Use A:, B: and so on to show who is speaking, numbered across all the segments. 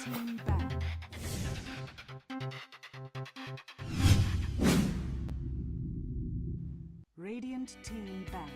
A: team ban. Radiant team ban.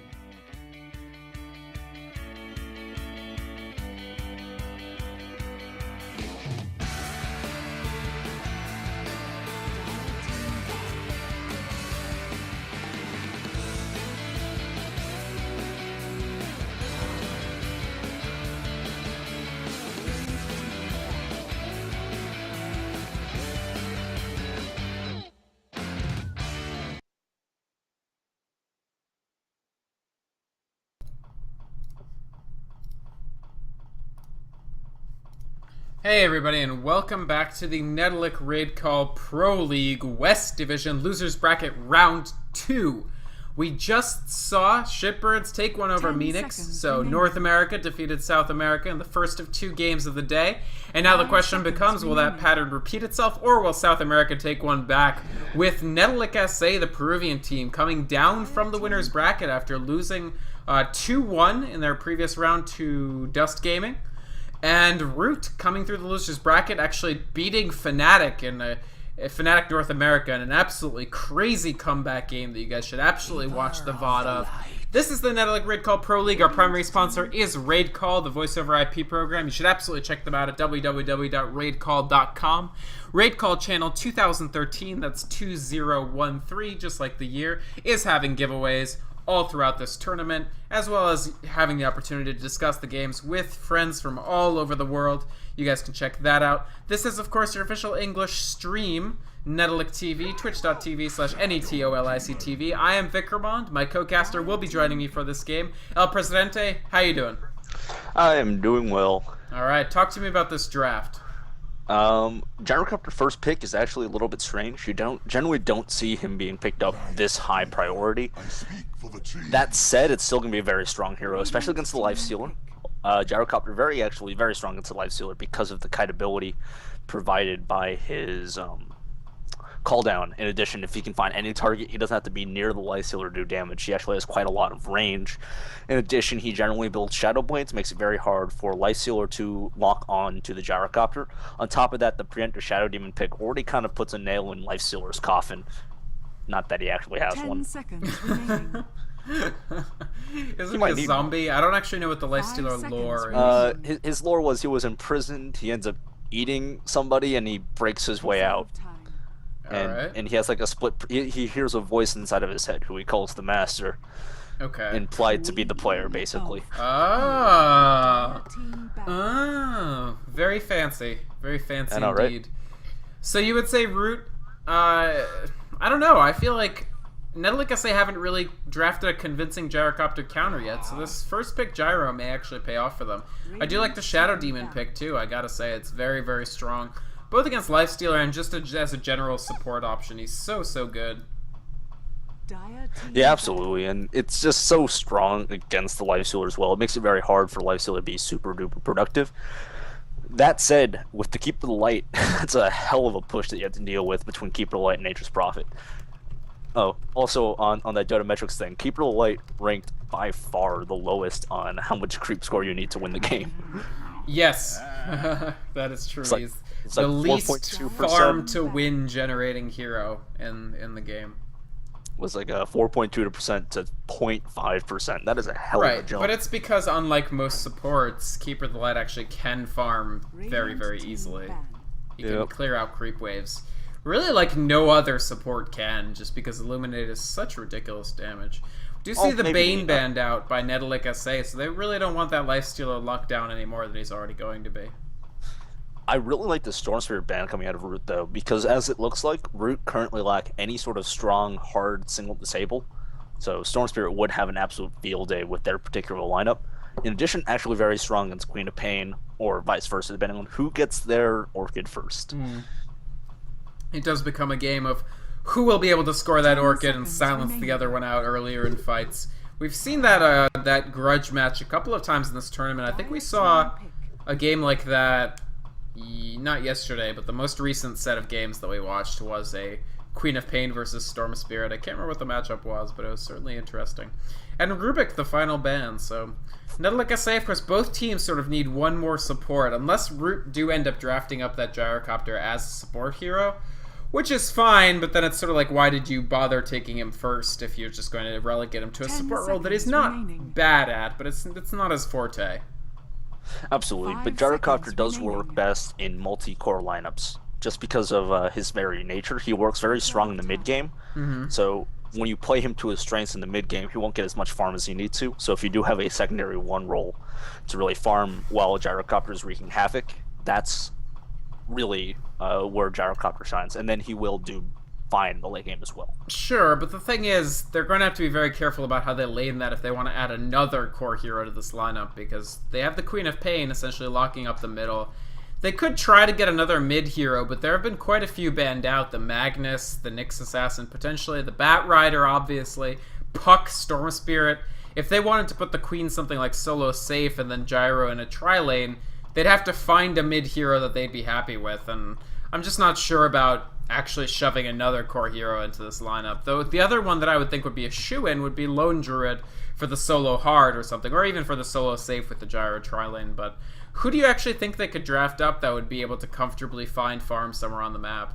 B: Hey everybody, and welcome back to the Netolic Raid Call Pro League West Division Losers Bracket Round 2. We just saw Shitbirds take one over Meanix, so North America defeated South America in the first of 2 games of the day. And now the question becomes, will that pattern repeat itself, or will South America take one back? With Netolic.SA, the Peruvian team, coming down from the winner's bracket after losing 2-1 in their previous round to Dust Gaming. And Root coming through the losers bracket, actually beating Fnatic in Fnatic North America in an absolutely crazy comeback game that you guys should absolutely watch the VOD of. This is the Netolic Raid Call Pro League. Our primary sponsor is Raid Call, the voice over IP program. You should absolutely check them out at www.raidcall.com. Raid Call Channel 2013, that's 2013, just like the year, is having giveaways all throughout this tournament, as well as having the opportunity to discuss the games with friends from all over the world. You guys can check that out. This is, of course, your official English stream, Netolic TV, twitch.tv/NETOLICTV. I am Vykromond. My co-caster will be joining me for this game. El Presidente, how you doing?
C: I am doing well.
B: All right, talk to me about this draft.
C: Gyrocopter first pick is actually a little bit strange. You generally don't see him being picked up this high priority. That said, it's still going to be a very strong hero, especially against the Lifestealer. Gyrocopter very strong against the Lifestealer because of the kite ability provided by his call down. In addition, if he can find any target, he doesn't have to be near the Lifestealer to do damage. He actually has quite a lot of range. In addition, he generally builds Shadow Blades, makes it very hard for Lifestealer to lock on to the Gyrocopter. On top of that, the Presidente Shadow Demon pick already kind of puts a nail in Lifestealer's coffin. Not that he actually has
A: 10
C: one.
A: seconds remaining.
B: Isn't he a zombie? I don't actually know what the Lifestealer lore is.
C: His lore was he was imprisoned, he ends up eating somebody, and he breaks his way out. And he has like a split. He hears a voice inside of his head, who he calls the Master.
B: Okay.
C: Implied to be the player, basically.
B: Very fancy. Very fancy
C: I know,
B: indeed.
C: Right?
B: So you would say Root, I don't know, I feel like Netolic.SA haven't really drafted a convincing Gyrocopter counter yet, so this first pick Gyro may actually pay off for them. I do like the Shadow Demon pick too, I gotta say, it's very, very strong. Both against Lifestealer and just as a general support option, he's so good.
C: Yeah, absolutely, and it's just so strong against the Lifestealer as well. It makes it very hard for Lifestealer to be super duper productive. That said, with the Keeper of the Light, it's a hell of a push that you have to deal with between Keeper of the Light and Nature's Prophet. Oh, also on that Dota metrics thing, Keeper of the Light ranked by far the lowest on how much creep score you need to win the game.
B: Yes, that is true.
C: It's
B: He's the least
C: 4.2%.
B: farm to win generating hero in the game.
C: Was like a 4.2% to 0.5%. That is a hell of a jump.
B: But it's because unlike most supports, Keeper of the Light actually can farm very, very easily. He can clear out creep waves. Really like no other support can, just because Illuminate is such ridiculous damage. We do see the Bane banned out by Netolic.SA, so they really don't want that Lifestealer locked down any more than he's already going to be.
C: I really like the Storm Spirit ban coming out of Root, though, because as it looks like, Root currently lack any sort of strong, hard single disable. So Storm Spirit would have an absolute field day with their particular lineup. In addition, actually very strong against Queen of Pain, or vice versa, depending on who gets their Orchid first.
B: It does become a game of who will be able to score that Orchid and silence the other one out earlier in fights. We've seen that that grudge match a couple of times in this tournament. I think we saw a game like that, not yesterday, but the most recent set of games that we watched was a Queen of Pain versus Storm Spirit. I can't remember what the matchup was, but it was certainly interesting. And Rubik, the final ban, so... Netolic.SA, of course, both teams sort of need one more support, unless Root do end up drafting up that Gyrocopter as a support hero, which is fine, but then it's sort of like, why did you bother taking him first if you're just going to relegate him to a support role that he's not bad at, but it's not his forte.
C: Absolutely, but Gyrocopter does work best in multi-core lineups. Just because of his very nature, he works very strong in the mid game. So when you play him to his strengths in the mid game, he won't get as much farm as you need to. So if you do have a secondary 1 role to really farm while Gyrocopter is wreaking havoc, that's really where Gyrocopter shines. And then he will do fine in the late game as well.
B: Sure, but the thing is, they're going to have to be very careful about how they lane that if they want to add another core hero to this lineup, because they have the Queen of Pain essentially locking up the middle. They could try to get another mid-hero, but there have been quite a few banned out. The Magnus, the Nyx Assassin, potentially. The Bat Rider, obviously. Puck, Storm Spirit. If they wanted to put the Queen something like solo safe and then Gyro in a tri-lane, they'd have to find a mid-hero that they'd be happy with. And I'm just not sure about actually shoving another core hero into this lineup. Though the other one that I would think would be a shoo-in would be Lone Druid for the solo hard or something. Or even for the solo safe with the Gyro tri-lane, but... Who do you actually think they could draft up that would be able to comfortably find farm somewhere on the map?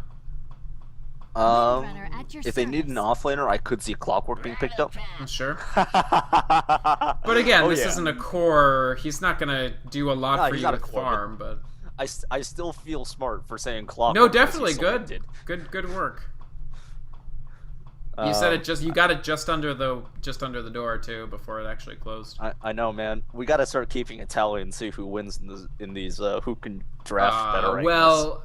C: If they need an offlaner, I could see Clockwork being picked up.
B: Sure. But again, this isn't a core. He's not going to do a lot for you with farm, but...
C: I still feel smart for saying Clockwork.
B: No, definitely good. Good work. You said it you got it just under the door too before it actually closed.
C: I know, man. We got to start keeping a tally and see who wins in these who can draft better.
B: Well,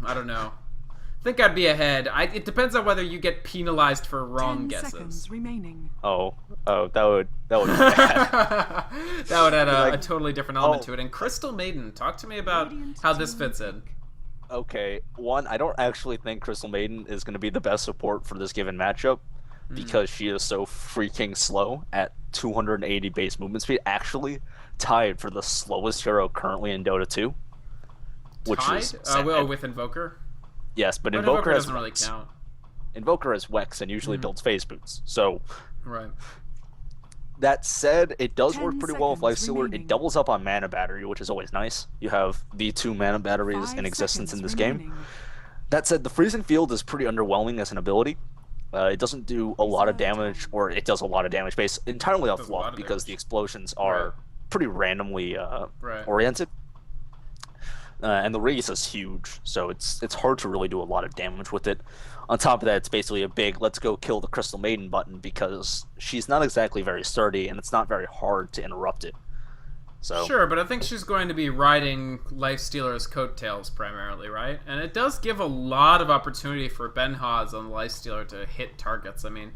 B: I don't know. I think I'd be ahead. It depends on whether you get penalized for wrong
A: 10
B: guesses.
A: seconds remaining.
C: Oh, that would be bad.
B: That would add a totally different element to it. And Crystal Maiden, talk to me about how this fits in.
C: Okay, one, I don't actually think Crystal Maiden is going to be the best support for this given matchup because she is so freaking slow at 280 base movement speed, actually tied for the slowest hero currently in Dota 2. Which is
B: with Invoker?
C: Yes, but Invoker
B: doesn't really count.
C: Invoker has Wex and usually builds phase boots, so...
B: Right.
C: That said, it does work pretty well with
A: seconds
C: Lifestealer. It doubles up on mana battery, which is always nice. You have the 2 mana batteries in existence in this game. That said, the Freezing Field is pretty underwhelming as an ability. It doesn't do a lot of damage, or it does a lot of damage based entirely off luck because the explosions are pretty randomly oriented. And the radius is huge, so it's hard to really do a lot of damage with it. On top of that, it's basically a big let's go kill the Crystal Maiden button because she's not exactly very sturdy and it's not very hard to interrupt it. So
B: sure, but I think she's going to be riding Lifestealer's coattails primarily, right? And it does give a lot of opportunity for Ben Haas on Lifestealer to hit targets. I mean,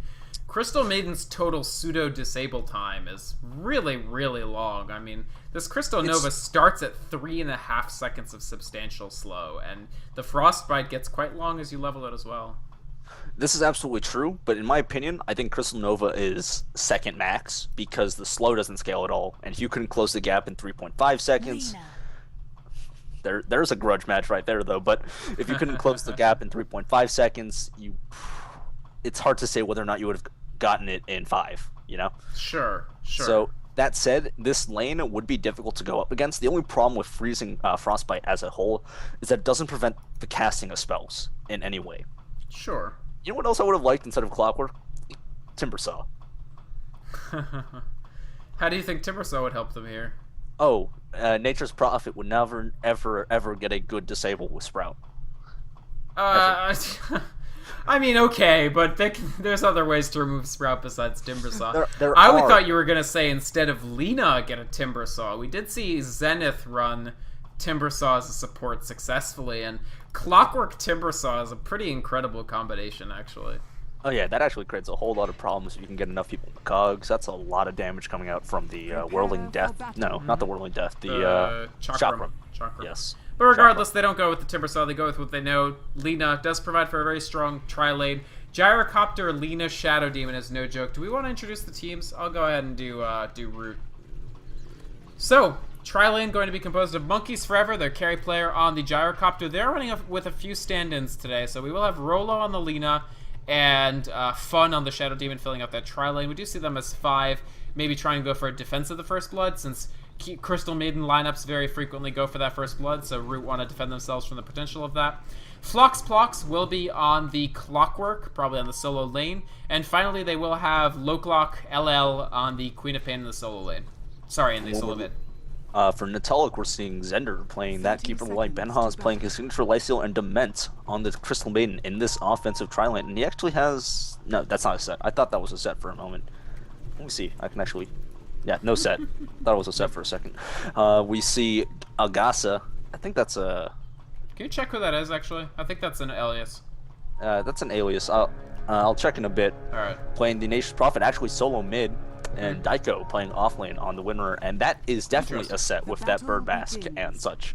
B: Crystal Maiden's total pseudo-disable time is really, really long. I mean, this Crystal Nova starts at 3.5 seconds of substantial slow, and the Frostbite gets quite long as you level it as well.
C: This is absolutely true, but in my opinion, I think Crystal Nova is second max because the slow doesn't scale at all, and if you couldn't close the gap in 3.5 seconds... There's a grudge match right there, though, but if you couldn't close the gap in 3.5 seconds, it's hard to say whether or not you would have gotten it in 5, you know?
B: Sure.
C: So, that said, this lane would be difficult to go up against. The only problem with freezing Frostbite as a whole is that it doesn't prevent the casting of spells in any way.
B: Sure.
C: You know what else I would have liked instead of Clockwork? Timbersaw.
B: How do you think Timbersaw would help them here?
C: Oh, Nature's Prophet would never, ever get a good disable with Sprout.
B: I mean, okay, but there's other ways to remove Sprout besides Timbersaw.
C: I
B: thought you were going to say instead of Lina, get a Timbersaw. We did see Zenith run Timbersaw as a support successfully, and Clockwork Timbersaw is a pretty incredible combination, actually.
C: Oh yeah, that actually creates a whole lot of problems if you can get enough people in the cogs. That's a lot of damage coming out from the Whirling Death. No, not the Whirling Death. The Chakram. Yes.
B: But regardless, they don't go with the Timbersaw. They go with what they know. Lina does provide for a very strong tri-lane. Gyrocopter, Lina, Shadow Demon is no joke. Do we want to introduce the teams? I'll go ahead and do Root. So, Tri-lane going to be composed of Monkeys Forever, their carry player on the Gyrocopter. They're running with a few stand-ins today, so we will have Rolo on the Lina and Fun on the Shadow Demon filling out that tri-lane. We do see them as 5, maybe try and go for a defense of the First Blood, since Crystal Maiden lineups very frequently go for that First Blood, so Root want to defend themselves from the potential of that. Plox will be on the Clockwork, probably on the solo lane. And finally, they will have Loklock LL on the Queen of Pain in the solo lane. Sorry, in the solo mid.
C: For Netolic, we're seeing Zender playing that Keeper of the Light. Benha's playing his signature Lifesteal and Dement on the Crystal Maiden in this offensive tri-lane. And he actually has... No, that's not a set. I thought that was a set for a moment. Let me see. I can actually... Yeah, no set. Thought it was a set for a second. We see Agasa. I think that's a...
B: Can you check who that is, actually? I think that's an alias.
C: That's an alias. I'll check in a bit.
B: Alright.
C: Playing the Nature's Prophet, actually solo mid. And Daiko playing off lane on the winner, and that is definitely a set with that bird mask and such.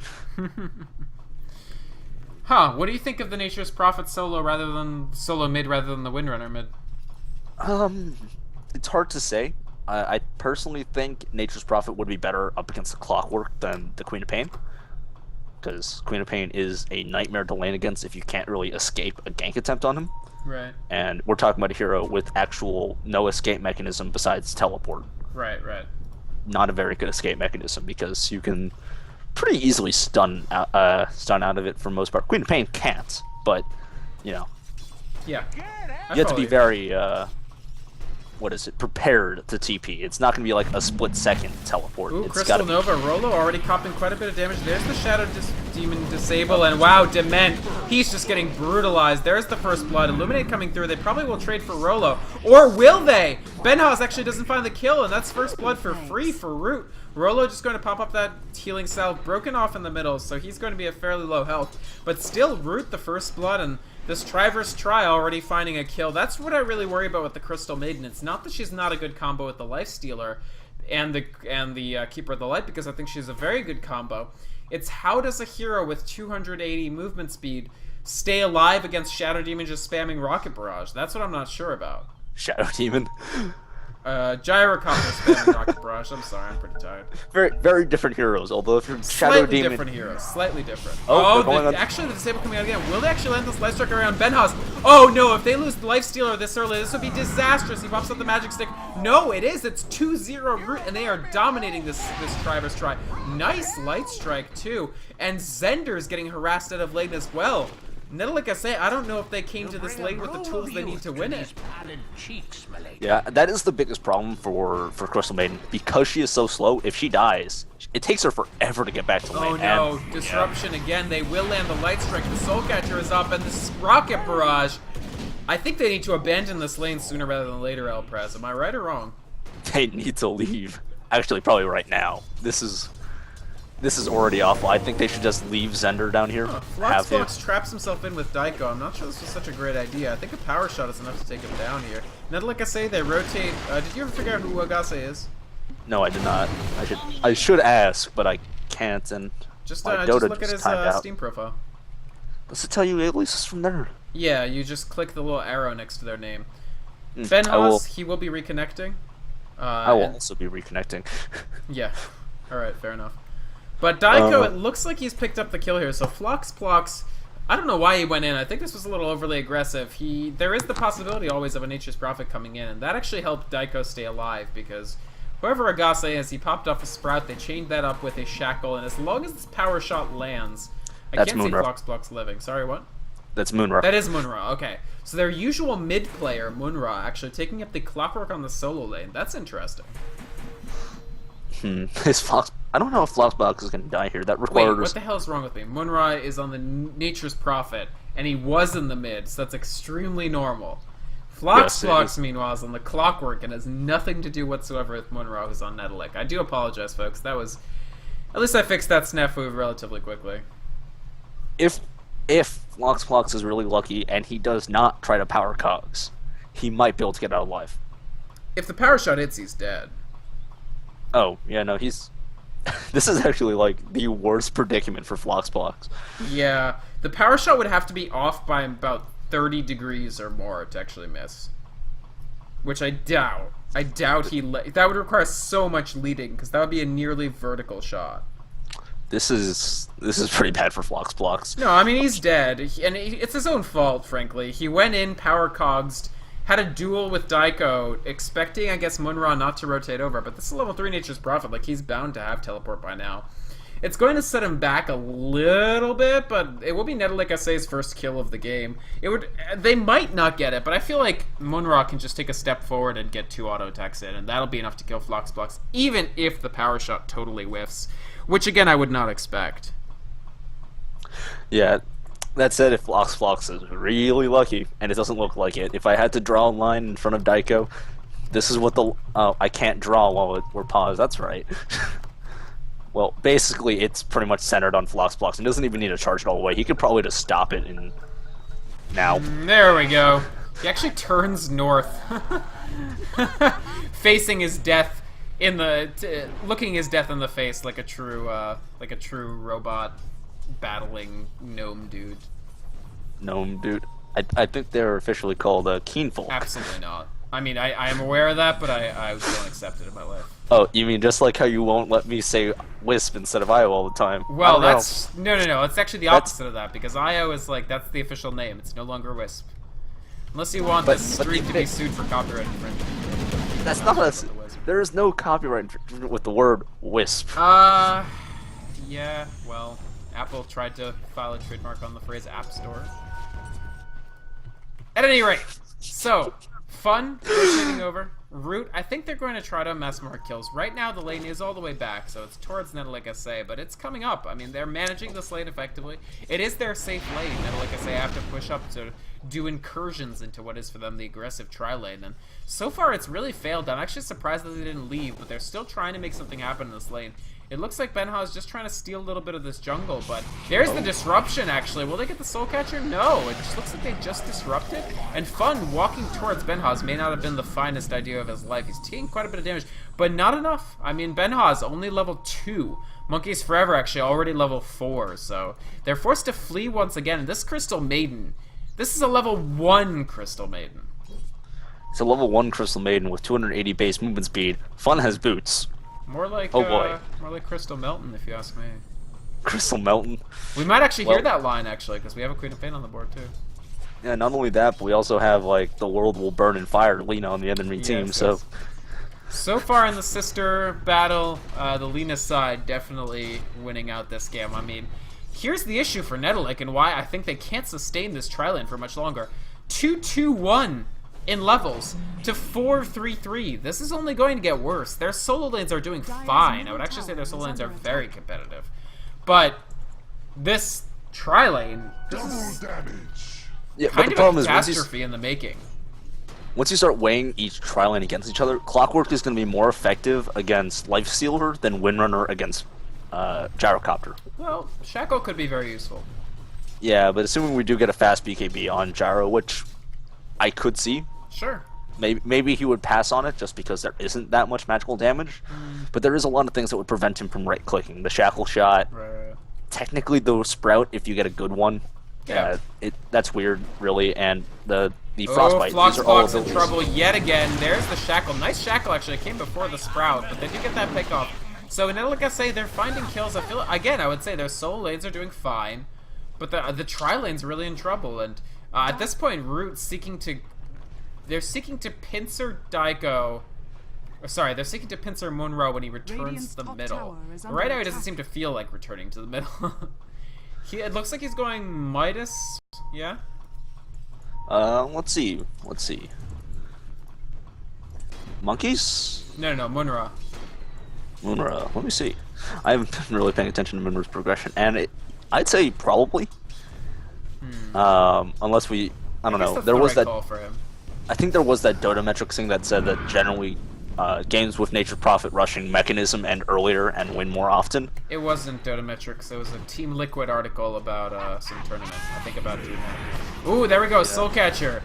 B: Huh, what do you think of the Nature's Prophet solo mid rather than the Windrunner mid?
C: It's hard to say. I personally think Nature's Prophet would be better up against the Clockwork than the Queen of Pain, because Queen of Pain is a nightmare to lane against if you can't really escape a gank attempt on him.
B: Right.
C: And we're talking about a hero with actual no escape mechanism besides teleport.
B: Right.
C: Not a very good escape mechanism, because you can pretty easily stun out of it for the most part. Queen of Pain can't, but you know.
B: Yeah.
C: You have to be very prepared to TP. It's not going to be like a split-second teleport.
B: Ooh,
C: It's
B: Crystal
C: gotta
B: Nova. Rolo already copping quite a bit of damage. There's the Shadow Demon disable, and wow, Dement. He's just getting brutalized. There's the First Blood. Illuminate coming through. They probably will trade for Rolo. Or will they? Benhaus actually doesn't find the kill, and that's First Blood for free for Root. Rolo just going to pop up that healing salve, broken off in the middle, so he's going to be at fairly low health. But still, Root the First Blood, and this Triverse Tri already finding a kill. That's what I really worry about with the Crystal Maiden. It's not that she's not a good combo with the Lifestealer and the Keeper of the Light, because I think she's a very good combo. It's how does a hero with 280 movement speed stay alive against Shadow Demon just spamming Rocket Barrage? That's what I'm not sure about.
C: Shadow Demon.
B: Gyrocopter spamming Rocket Barrage. I'm sorry, I'm pretty tired.
C: Very, very different heroes. Although if you're Shadow
B: Slightly
C: Demon,
B: different heroes. Slightly different. Actually, the disable coming out again. Will they actually land this life strike around Benhaus? Oh no! If they lose the Lifestealer this early, this would be disastrous. He pops up the magic stick. No, it is. It's 2-0 Root, and they are dominating this Triverse Tri. Nice light strike too, and Zender's getting harassed out of lane as well. Netolic.SA, I don't know if they came to this lane with the tools they need to win it.
C: yeah, that is the biggest problem for Crystal Maiden, because she is so slow. If she dies, it takes her forever to get back to lane.
B: Oh no, Disruption again. They will land the light strike. The Soul Catcher is up, and this Rocket Barrage. I think they need to abandon this lane sooner rather than later, El Prez. Am I right or wrong?
C: They need to leave. Actually, probably right now. This is already awful. I think they should just leave Zender down here.
B: Flox traps himself in with Daiko. I'm not sure this was such a great idea. I think a power shot is enough to take him down here. Netolic.SA, they rotate. Did you ever figure out who Agase is?
C: No, I did not. I should ask, but I can't. And
B: just
C: my
B: just
C: Dota
B: look at his Steam profile.
C: Does it tell you aliases from there?
B: Yeah, you just click the little arrow next to their name.
C: Mm,
B: Benhaus, he will be reconnecting.
C: I will also be reconnecting.
B: Yeah. Alright, fair enough. But Daiko, it looks like he's picked up the kill here. So Plox, I don't know why he went in. I think this was a little overly aggressive. There is the possibility always of a Nature's Prophet coming in, and that actually helped Daiko stay alive, because whoever Agase is, he popped off a Sprout, they chained that up with a Shackle, and as long as this power shot lands, I can't see Plox living. Sorry, what?
C: That's Moonra.
B: That is Moonra, okay. So their usual mid player, Moonra, actually taking up the Clockwork on the solo lane. That's interesting.
C: His Fox... I don't know if Floxbox is going to die here. That requires...
B: Wait, what the hell is wrong with me? Moonra is on the Nature's Prophet, and he was in the mid, so that's extremely normal. Floxbox, meanwhile, is on the Clockwork and has nothing to do whatsoever with Moonra, who's on Netolic. I do apologize, folks. That was... At least I fixed that snafu relatively quickly.
C: If Floxbox is really lucky and he does not try to power cogs, he might be able to get out alive.
B: If the power shot hits, he's dead.
C: Oh, yeah, no, he's... This is actually, like, the worst predicament for Floxbox.
B: Yeah, the power shot would have to be off by about 30 degrees or more to actually miss. which I doubt. I doubt that would require so much leading, because that would be a nearly vertical shot.
C: This is pretty bad for Flox Blocks.
B: No, I mean, he's dead, and it's his own fault, frankly. He went in, power cogsed, had a duel with Daiko, expecting, I guess, Munra not to rotate over, but this is level 3 Nature's Prophet, like, he's bound to have teleport by now. It's going to set him back a little bit, but it will be Netolic.SA's first kill of the game. They might not get it, but I feel like Munra can just take a step forward and get 2 auto attacks in, and that'll be enough to kill Flox Blocks, even if the power shot totally whiffs, which again I would not expect.
C: Yeah, that said, if Flox Blocks is really lucky, and it doesn't look like it, if I had to draw a line in front of Daiko, this is what the... I can't draw while we're paused, that's right. Well, basically, it's pretty much centered on Flox Blocks and doesn't even need to charge it all the way. He could probably just stop it and now.
B: There we go. He actually turns north, facing his death in the, looking his death in the face like a true robot battling gnome dude.
C: Gnome dude. I think they're officially called Keenfolk.
B: Absolutely not. I mean, I am aware of that, but I don't accept it in my life.
C: Oh, you mean just like how you won't let me say Wisp instead of IO all the time?
B: Well, that's... No. It's actually the opposite of that, because IO is like, that's the official name. It's no longer Wisp. Unless you want this stream to be sued for copyright infringement.
C: That's not a... There is no copyright infringement with the word Wisp.
B: Yeah, well, Apple tried to file a trademark on the phrase App Store. At any rate, so... Fun, rotating over. Root, I think they're going to try to amass more kills. Right now, the lane is all the way back, so it's towards Netolic.SA, but it's coming up. I mean, they're managing this lane effectively. It is their safe lane. Netolic.SA have to push up to do incursions into what is for them the aggressive tri-lane, and so far it's really failed. I'm actually surprised that they didn't leave, but they're still trying to make something happen in this lane. It looks like Benha is just trying to steal a little bit of this jungle, but there's the disruption, actually. Will they get the Soul Catcher? No. It just looks like they just disrupted. And Fun walking towards Benha's may not have been the finest idea of his life. He's taking quite a bit of damage, but not enough. I mean, Benha's only level 2. Monkeys Forever, actually, already level 4, so they're forced to flee once again. And this Crystal Maiden, this is a level 1 Crystal Maiden.
C: It's a level 1 Crystal Maiden with 280 base movement speed. Fun has boots.
B: More like,
C: oh boy.
B: More like Crystal Melton, if you ask me.
C: Crystal Melton?
B: We might actually hear that line, actually, because we have a Queen of Pain on the board, too.
C: Yeah, not only that, but we also have, like, the world will burn in fire, Lena on the enemy team, so...
B: Yes. So far in the sister battle, the Lena side definitely winning out this game. I mean, here's the issue for Netolic and why I think they can't sustain this tri-lane for much longer. 2-2-1 in levels to 4-3-3. This is only going to get worse. Their solo lanes are doing fine. I would actually say their solo lanes are very competitive. But this tri-lane, this is kind of a catastrophe in the making.
C: Once you start weighing each tri-lane against each other, Clockwork is going to be more effective against Lifestealer than Windrunner against Gyrocopter.
B: Well, Shackle could be very useful.
C: Yeah, but assuming we do get a fast BKB on Gyro, which I could see.
B: Sure.
C: Maybe he would pass on it just because there isn't that much magical damage. But there is a lot of things that would prevent him from right-clicking. The Shackle Shot.
B: Right.
C: Technically, the Sprout, if you get a good one.
B: Yeah.
C: That's weird, really. And the Frostbite.
B: Flox
C: These are all
B: Blocks in trouble yet again. There's the Shackle. Nice Shackle, actually. It came before the Sprout, but they did get that pick off. So, like I say, they're finding kills. I feel, again, I would say their solo lanes are doing fine, but the tri-lane's really in trouble. And at this point, Root's they're seeking to pincer Daiko. Sorry, they're seeking to pincer Munro when he returns to the middle. Right now, he doesn't seem to feel like returning to the middle. It looks like he's going Midas. Yeah.
C: Let's see. Monkeys?
B: No, Munra.
C: Munra. Let me see. I haven't been really paying attention to Munra's progression, and I'd say probably. Unless we, I don't know. There was that.
B: Call for him.
C: I think there was that Dota metrics thing that said that generally games with Nature Prophet rushing mechanism end earlier and win more often.
B: It wasn't Dota metrics. It was a Team Liquid article about some tournament. I think about doing that. Ooh, there we go. Yeah. Soul Catcher.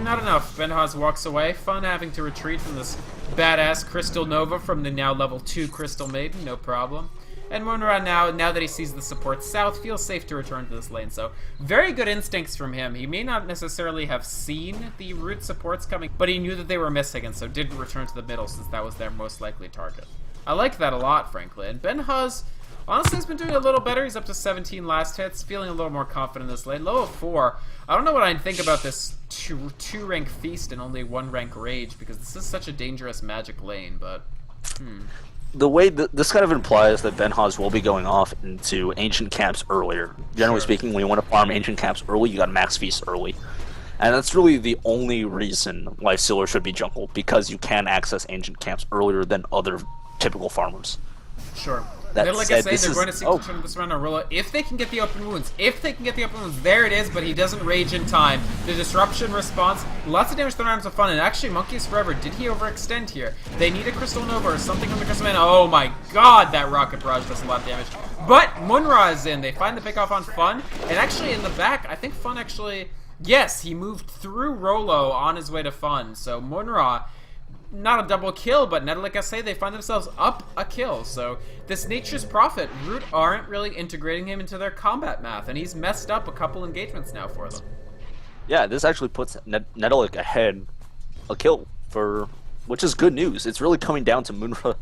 B: Not enough. Benhaz walks away. Fun having to retreat from this badass Crystal Nova from the now level 2 Crystal Maiden. No problem. And Munra now that he sees the support south, feels safe to return to this lane. So very good instincts from him. He may not necessarily have seen the root supports coming, but he knew that they were missing, and so didn't return to the middle since that was their most likely target. I like that a lot, frankly. And Ben Huz, honestly, has been doing a little better. He's up to 17 last hits, feeling a little more confident in this lane. Low of 4. I don't know what I think about this two rank feast and only 1 rank rage, because this is such a dangerous magic lane, but
C: The way this kind of implies that Ben Haz will be going off into ancient camps earlier. Generally speaking, when you want to farm ancient camps early, you got max feast early. And that's really the only reason why Sealer should be jungle, because you can access ancient camps earlier than other typical farmers.
B: Sure.
C: That
B: Like
C: said,
B: I say, they're going to seek to turn this around on Rilla if they can get the open wounds. If they can get the open wounds, there it is, but he doesn't rage in time. The disruption response, lots of damage thrown arms of fun, and actually, Monkeys Forever, did he overextend here? They need a Crystal Nova or something from the Crystal Man. Oh my god, that Rocket Barrage does a lot of damage. But Munra is in. They find the pickoff on Fun, and actually in the back, I think Fun actually, yes, he moved through Rolo on his way to Fun. So Munra, not a double kill, but Netolic.SA, they find themselves up a kill. So this Nature's Prophet, Root aren't really integrating him into their combat math, and he's messed up a couple engagements now for them.
C: Yeah, this actually puts Netolic ahead a kill, which is good news. It's really coming down to Munra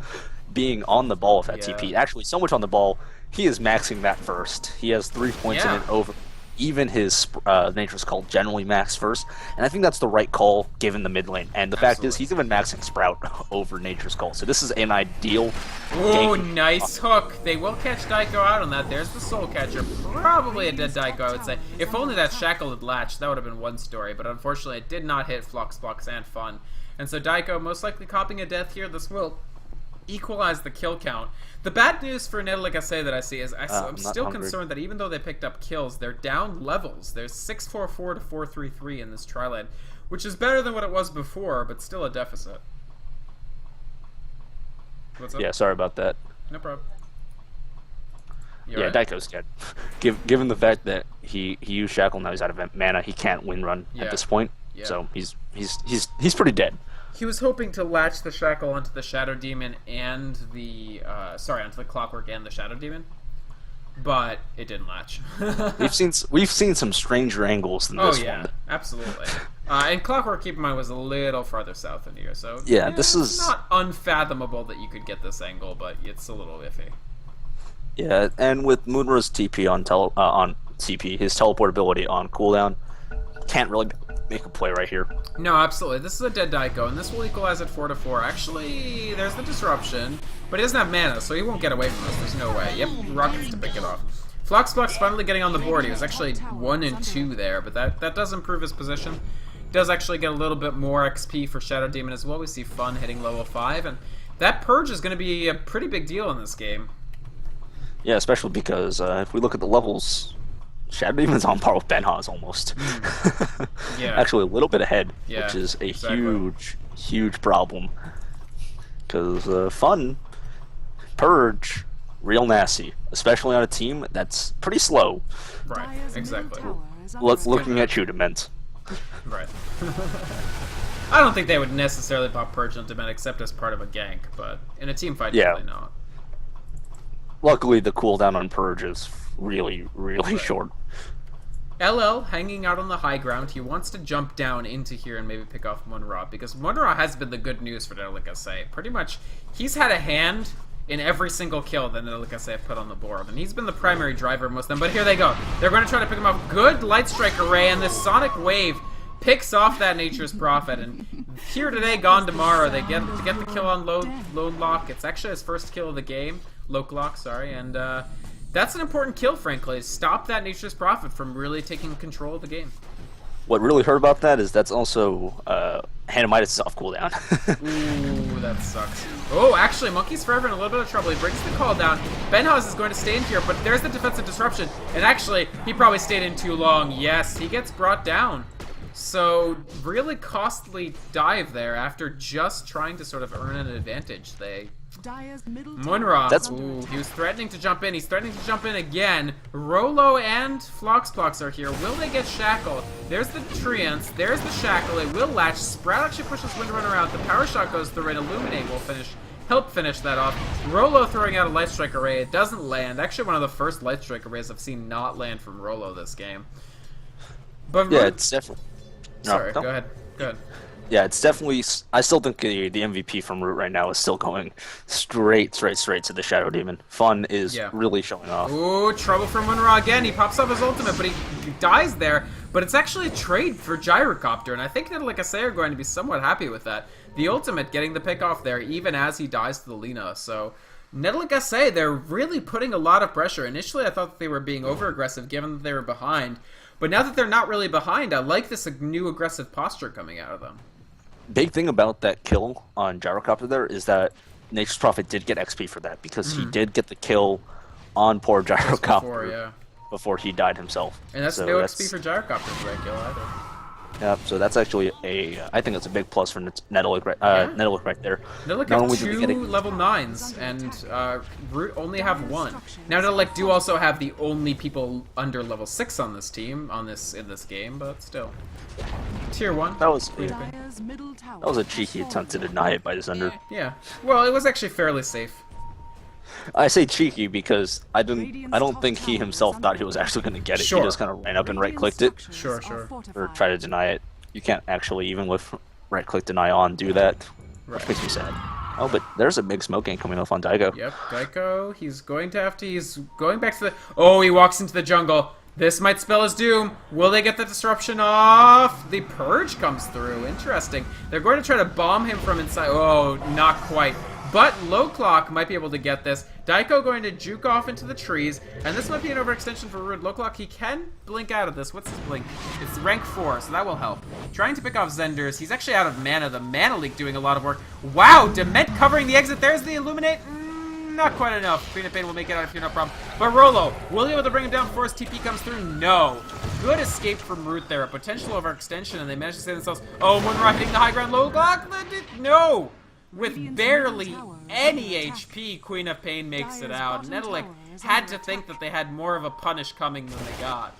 C: being on the ball with that TP. Actually, so much on the ball, he is maxing that first. He has 3 points in it over. Even his Nature's Call generally max first, and I think that's the right call given the mid lane. And the fact is, he's even maxing Sprout over Nature's Call, so this is an ideal.
B: Oh, nice hook! They will catch Daiko out on that. There's the Soul Catcher, probably a dead Daiko, I would say. If only that Shackle had latched, that would have been one story. But unfortunately, it did not hit Flox and Fun, and so Daiko most likely copying a death here. This will equalize the kill count. The bad news for Netolic.SA that I see is I'm still concerned that even though they picked up kills, they're down levels. There's 644 to 433 in this tri-lane, which is better than what it was before, but still a deficit. What's up?
C: Yeah, sorry about that.
B: No problem.
C: Yeah, Daiko's dead. Given the fact that he used Shackle, now he's out of mana, he can't win run at this point. Yeah. So he's pretty dead.
B: He was hoping to latch the Shackle onto the Shadow Demon and the onto the Clockwork and the Shadow Demon, but it didn't latch.
C: we've seen some stranger angles than this one.
B: Oh yeah, absolutely. And Clockwork, keep in mind, was a little farther south in here, so
C: yeah, this is
B: not unfathomable that you could get this angle, but it's a little iffy.
C: Yeah, and with Moonra's TP on TP, his teleportability on cooldown, can't really make a play right here.
B: No, absolutely. This is a dead Daiko, and this will equalize at 4 to 4. Actually, there's the disruption, but he doesn't have mana, so he won't get away from this. There's no way. Yep, Rockets to pick it off. Flox finally getting on the board. He was actually 1 and 2 there, but that does improve his position. Does actually get a little bit more XP for Shadow Demon as well. We see Fun hitting level 5, and that Purge is going to be a pretty big deal in this game.
C: Yeah, especially because if we look at the levels, Shadow Demon's on par with Ben Haz almost. Yeah. Actually, a little bit ahead, which is a huge problem. Because Fun, Purge, real nasty, especially on a team that's pretty slow.
B: Right, exactly.
C: Looking at you, Dement.
B: Right. I don't think they would necessarily pop Purge on Dement except as part of a gank, but in a team fight, probably not.
C: Luckily, the cooldown on Purge is really short.
B: LL hanging out on the high ground. He wants to jump down into here and maybe pick off Munra, because Munra has been the good news for Netolic.SA. Pretty much, he's had a hand in every single kill that Netolic.SA have put on the board, and he's been the primary driver of most of them. But here they go. They're going to try to pick him off. Good Light Strike array, and this Sonic Wave picks off that Nature's Prophet. And here today, gone tomorrow. They get the kill on Lone Lock. It's actually his first kill of the game. Lock, sorry, and that's an important kill, frankly. Stop that Nature's Prophet from really taking control of the game.
C: What really hurt about that is that's also Hanamitis is off cooldown.
B: Ooh, that sucks. Oh, actually, Monkey's Forever in a little bit of trouble. He breaks the call down. Ben Haz is going to stay in here, but there's the defensive disruption. And actually, he probably stayed in too long. Yes, he gets brought down. So, really costly dive there after just trying to sort of earn an advantage. Munra, he was threatening to jump in. He's threatening to jump in again. Rolo and Flox are here. Will they get shackled? There's the Treants. There's the shackle. It will latch. Sprout actually pushes Windrunner out. The power shot goes through, and Illuminate will finish help finish that off. Rolo throwing out a Light Strike Array. It doesn't land. Actually, one of the first Light Strike Arrays I've seen not land from Rolo this game. But
C: Yeah, it's definitely...
B: Sorry,
C: No.
B: go ahead. Go ahead.
C: Yeah, it's definitely... I still think the MVP from Root right now is still going straight to the Shadow Demon. Fun is really showing off.
B: Ooh, trouble from Munra again. He pops up his ultimate, but he dies there. But it's actually a trade for Gyrocopter, and I think Netolic.SA are going to be somewhat happy with that. The ultimate getting the pick off there, even as he dies to the Lina. So Netolic.SA, they're really putting a lot of pressure. Initially, I thought that they were being over-aggressive, given that they were behind. But now that they're not really behind, I like this new aggressive posture coming out of them.
C: Big thing about that kill on Gyrocopter there is that Nature's Prophet did get XP for that, because he did get the kill on poor Gyrocopter before he died himself.
B: And that's no XP for Gyrocopter for that kill either.
C: Yeah, so that's actually I think it's a big plus for Netolic right there.
B: Netolic have 2 level 9s, and Root only have 1. Now Netolic do also have the only people under level 6 on this team, in this game, but still. Tier 1.
C: That was a cheeky attempt to deny it by Zender.
B: Yeah. Well, it was actually fairly safe.
C: I say cheeky because I don't think he himself thought he was actually going to get it.
B: Sure.
C: He just kind of ran up and right-clicked it.
B: Sure.
C: Or try to deny it. You can't actually, even with right-click deny on, do that.
B: Right.
C: Which makes me sad. Oh, but there's a big smoke game coming off on Daigo.
B: Yep, Daigo, he's going to have to, he's going back to the, oh, he walks into the jungle. This might spell his doom. Will they get the disruption off? The purge comes through. Interesting. They're going to try to bomb him from inside. Oh, not quite. But Low Clock might be able to get this. Daigo going to juke off into the trees, and this might be an overextension for Rude. Low Clock, he can blink out of this. What's his blink? It's rank 4, so that will help. Trying to pick off Zenders. He's actually out of mana. The mana leak doing a lot of work. Wow, Dement covering the exit. There's the Illuminate. Not quite enough. Queen of Pain will make it out of here, no problem. But Rolo, will he be able to bring him down before his TP comes through? No. Good escape from Root there. A potential overextension, and they managed to save themselves. Oh, Moonrock hitting the high ground. Low Clock. No. With barely any HP, Queen of Pain makes it out. Netolic had to think that they had more of a punish coming than they got.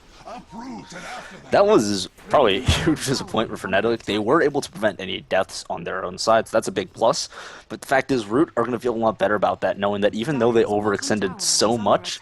C: That was probably a huge disappointment for Netolic. They were able to prevent any deaths on their own side, so that's a big plus. But the fact is, Root are going to feel a lot better about that, knowing that even though they overextended so much,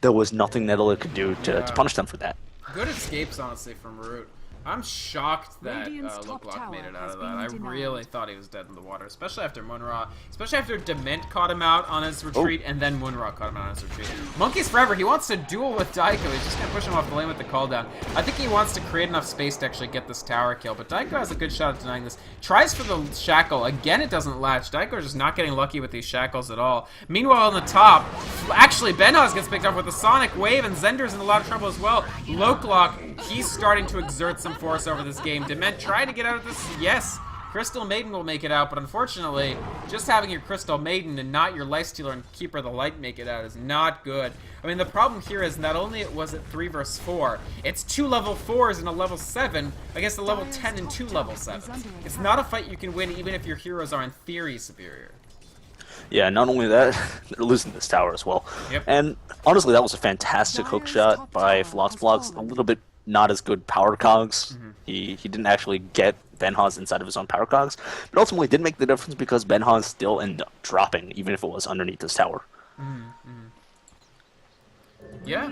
C: there was nothing Netolic could do to punish them for that.
B: Good escapes, honestly, from Root. I'm shocked that Low Clock made it out of that. I really thought he was dead in the water, especially after Munra, especially after Dement caught him out on his retreat, and then Munra caught him out on his retreat. Monkeys Forever, he wants to duel with Daigo. He's just going to push him off the lane with the call down. I think he wants to create enough space to actually get this tower kill, but Daigo has a good shot at denying this. Tries for the shackle. Again, it doesn't latch. Daigo is just not getting lucky with these shackles at all. Meanwhile, on the top, actually, Benhoz gets picked up with the Sonic Wave, and Zender's in a lot of trouble as well. Low Clock, he's starting to exert some force over this game. Dement trying to get out of this. Yes, Crystal Maiden will make it out, but unfortunately, just having your Crystal Maiden and not your Lifestealer and Keeper of the Light make it out is not good. I mean, the problem here is not only was it 3 versus 4, it's 2 level 4s and a level 7 against a level 10 and 2 level 7s. It's not a fight you can win even if your heroes are in theory superior.
C: Yeah, not only that, they're losing this tower as well.
B: Yep.
C: And honestly, that was a fantastic hook shot by Floxblox. A little bit not as good power cogs. He didn't actually get Benhoz inside of his own power cogs, but ultimately did make the difference because Benhoz still ended up dropping, even if it was underneath this tower.
B: Yeah.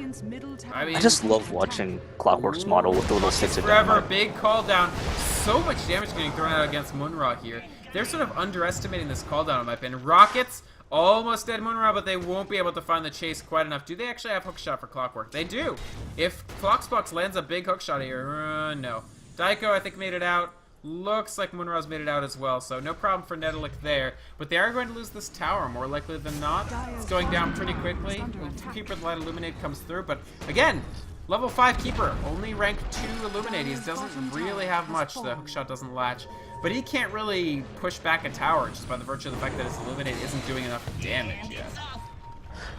B: I mean,
C: I just love watching Clockwork's model with the little sticks of
B: Forever,
C: dynamite.
B: big call down. So much damage getting thrown out against Munra here. They're sort of underestimating this call down in my opinion. Rockets, almost dead Munra, but they won't be able to find the chase quite enough. Do they actually have hookshot for Clockwork? They do. If Clockbox lands a big hookshot here, no. Daigo, I think, made it out. Looks like Munra's made it out as well, so no problem for Netolic there. But they are going to lose this tower, more likely than not. It's going down pretty quickly. Keeper of the Light Illuminate comes through, but again, level 5 Keeper, only rank 2 Illuminate. He doesn't really have much. The hookshot doesn't latch. But he can't really push back a tower just by the virtue of the fact that his Illuminate isn't doing enough damage yet.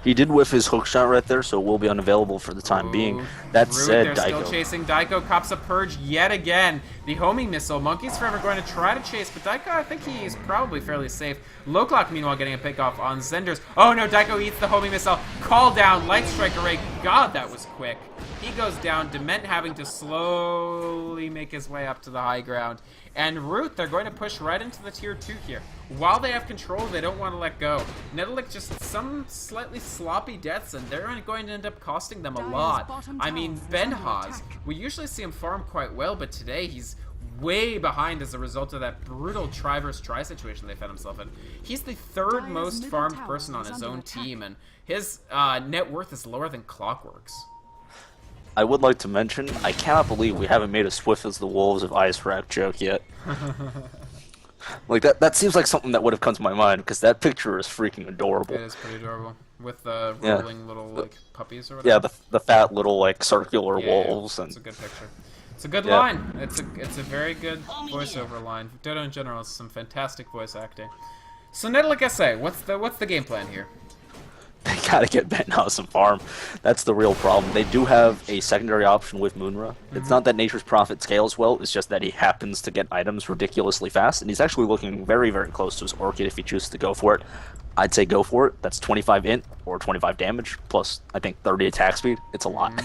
C: He did whiff his hookshot right there, so will be unavailable for the time being. That
B: Rude,
C: said,
B: they're
C: Daigo.
B: still chasing. Daigo cops a purge yet again. The homing missile. Monkeys Forever going to try to chase, but Daigo, I think he's probably fairly safe. Low Clock, meanwhile, getting a pick off on Zenders. Oh no, Daigo eats the homing missile. Call down, Light Strike Array. God, that was quick. He goes down, Dement having to slowly make his way up to the high ground. And Root, they're going to push right into the tier 2 here. While they have control, they don't want to let go. Netolic just some slightly sloppy deaths, and they're going to end up costing them a lot. I mean, Benhaz, we usually see him farm quite well, but today he's way behind as a result of that brutal try versus try situation they found himself in. He's the third most farmed person on his own team, and his net worth is lower than Clockwork's.
C: I would like to mention, I cannot believe we haven't made a Swift as the Wolves of Ice Rack joke yet. Like, that seems like something that would have come to my mind, because that picture is freaking adorable.
B: It is pretty adorable. With the rolling little, like, puppies or whatever.
C: Yeah, the fat little, like, circular wolves.
B: Yeah.
C: And
B: it's a good picture. It's a good line. It's a very good voiceover line. Dodo in general is some fantastic voice acting. So Netolic.SA, what's the game plan here?
C: They gotta get Benhaz some farm. That's the real problem. They do have a secondary option with Moonra. It's not that Nature's Prophet scales well, it's just that he happens to get items ridiculously fast, and he's actually looking very, very close to his Orchid if he chooses to go for it. I'd say go for it. That's 25 int or 25 damage, plus I think 30 attack speed. It's a lot.